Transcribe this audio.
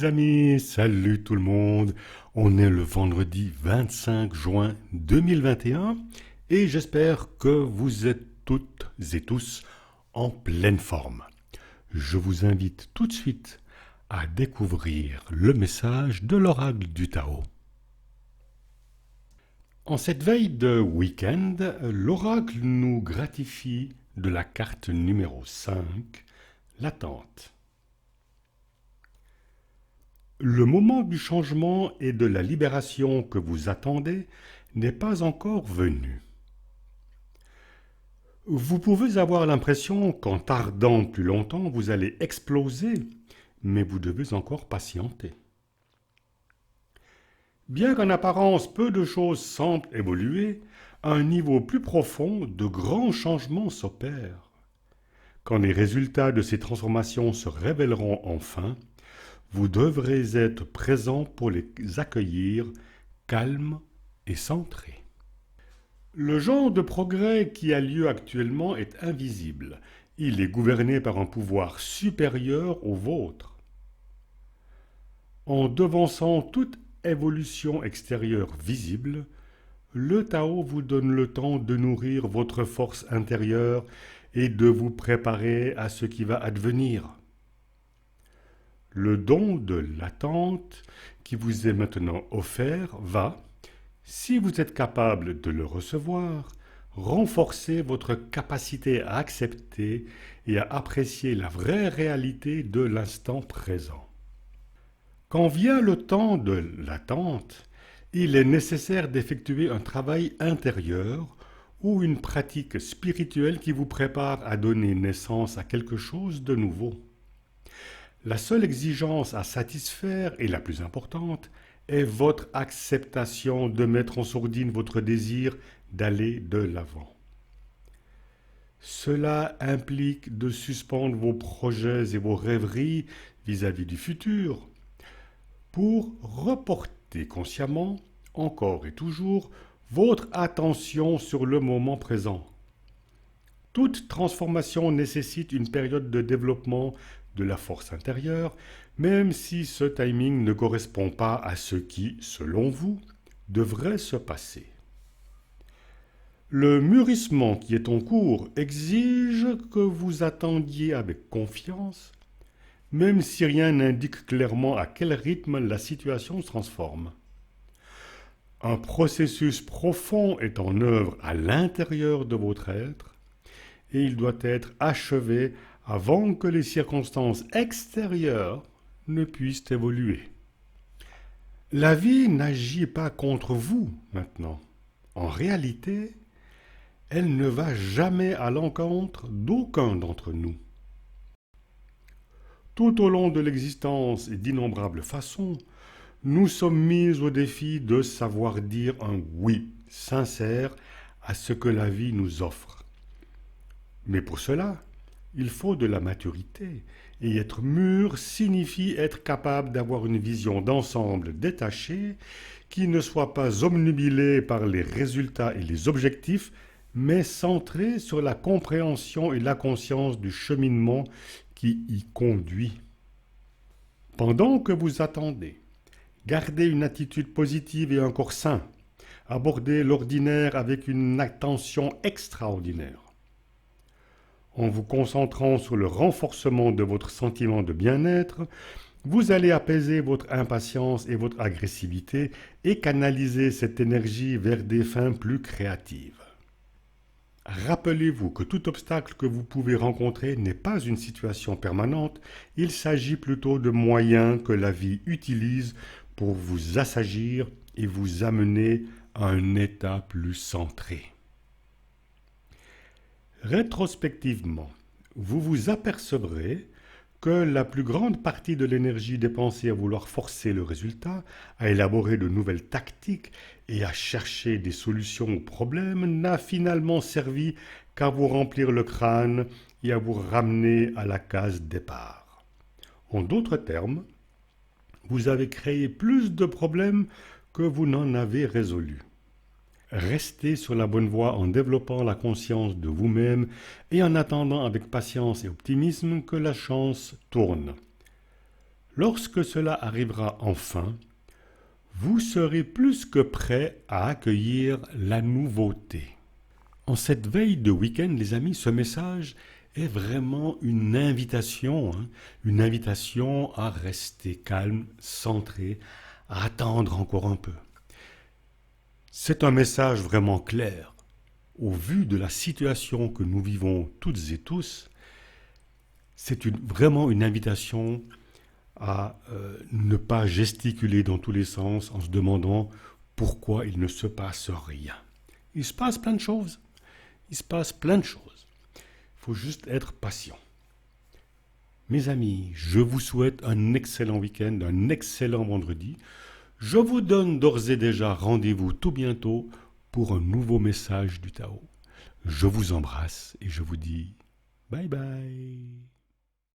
les amis, salut tout le monde. On est le vendredi 25 juin 2021 et j'espère que vous êtes toutes et tous en pleine forme. Je vous invite tout de suite à découvrir le message de l'oracle du Tao. En cette veille de week-end, l'oracle nous gratifie de la carte numéro 5, l'attente. Le moment du changement et de la libération que vous attendez n'est pas encore venu. Vous pouvez avoir l'impression qu'en tardant plus longtemps, vous allez exploser, mais vous devez encore patienter. Bien qu'en apparence peu de choses semblent évoluer, à un niveau plus profond, de grands changements s'opèrent. Quand les résultats de ces transformations se révéleront enfin, vous devrez être présent pour les accueillir, calme et centré. Le genre de progrès qui a lieu actuellement est invisible. Il est gouverné par un pouvoir supérieur au vôtre. En devançant toute évolution extérieure visible, le Tao vous donne le temps de nourrir votre force intérieure et de vous préparer à ce qui va advenir. Le don de l'attente qui vous est maintenant offert va, si vous êtes capable de le recevoir, renforcer votre capacité à accepter et à apprécier la vraie réalité de l'instant présent. Quand vient le temps de l'attente, il est nécessaire d'effectuer un travail intérieur ou une pratique spirituelle qui vous prépare à donner naissance à quelque chose de nouveau. La seule exigence à satisfaire, et la plus importante, est votre acceptation de mettre en sourdine votre désir d'aller de l'avant. Cela implique de suspendre vos projets et vos rêveries vis-à-vis du futur pour reporter consciemment, encore et toujours, votre attention sur le moment présent. Toute transformation nécessite une période de développement de la force intérieure, même si ce timing ne correspond pas à ce qui, selon vous, devrait se passer. Le mûrissement qui est en cours exige que vous attendiez avec confiance, même si rien n'indique clairement à quel rythme la situation se transforme. Un processus profond est en œuvre à l'intérieur de votre être, et il doit être achevé avant que les circonstances extérieures ne puissent évoluer. La vie n'agit pas contre vous maintenant. En réalité, elle ne va jamais à l'encontre d'aucun d'entre nous. Tout au long de l'existence et d'innombrables façons, nous sommes mis au défi de savoir dire un oui sincère à ce que la vie nous offre. Mais pour cela, il faut de la maturité, et être mûr signifie être capable d'avoir une vision d'ensemble détachée qui ne soit pas obnubilée par les résultats et les objectifs, mais centrée sur la compréhension et la conscience du cheminement qui y conduit. Pendant que vous attendez, gardez une attitude positive et un corps sain. Abordez l'ordinaire avec une attention extraordinaire. En vous concentrant sur le renforcement de votre sentiment de bien-être, vous allez apaiser votre impatience et votre agressivité et canaliser cette énergie vers des fins plus créatives. Rappelez-vous que tout obstacle que vous pouvez rencontrer n'est pas une situation permanente, il s'agit plutôt de moyens que la vie utilise pour vous assagir et vous amener à un état plus centré. Rétrospectivement, vous vous apercevrez que la plus grande partie de l'énergie dépensée à vouloir forcer le résultat, à élaborer de nouvelles tactiques et à chercher des solutions aux problèmes n'a finalement servi qu'à vous remplir le crâne et à vous ramener à la case départ. En d'autres termes, vous avez créé plus de problèmes que vous n'en avez résolus. Restez sur la bonne voie en développant la conscience de vous-même et en attendant avec patience et optimisme que la chance tourne. Lorsque cela arrivera enfin, vous serez plus que prêt à accueillir la nouveauté. En cette veille de week-end, les amis, ce message est vraiment une invitation, une invitation à rester calme, centré, à attendre encore un peu. C'est un message vraiment clair. Au vu de la situation que nous vivons toutes et tous, c'est vraiment une invitation à ne pas gesticuler dans tous les sens en se demandant pourquoi il ne se passe rien. Il se passe plein de choses. Il se passe plein de choses. Il faut juste être patient. Mes amis, je vous souhaite un excellent week-end, un excellent vendredi. Je vous donne d'ores et déjà rendez-vous tout bientôt pour un nouveau message du Tao. Je vous embrasse et je vous dis bye bye.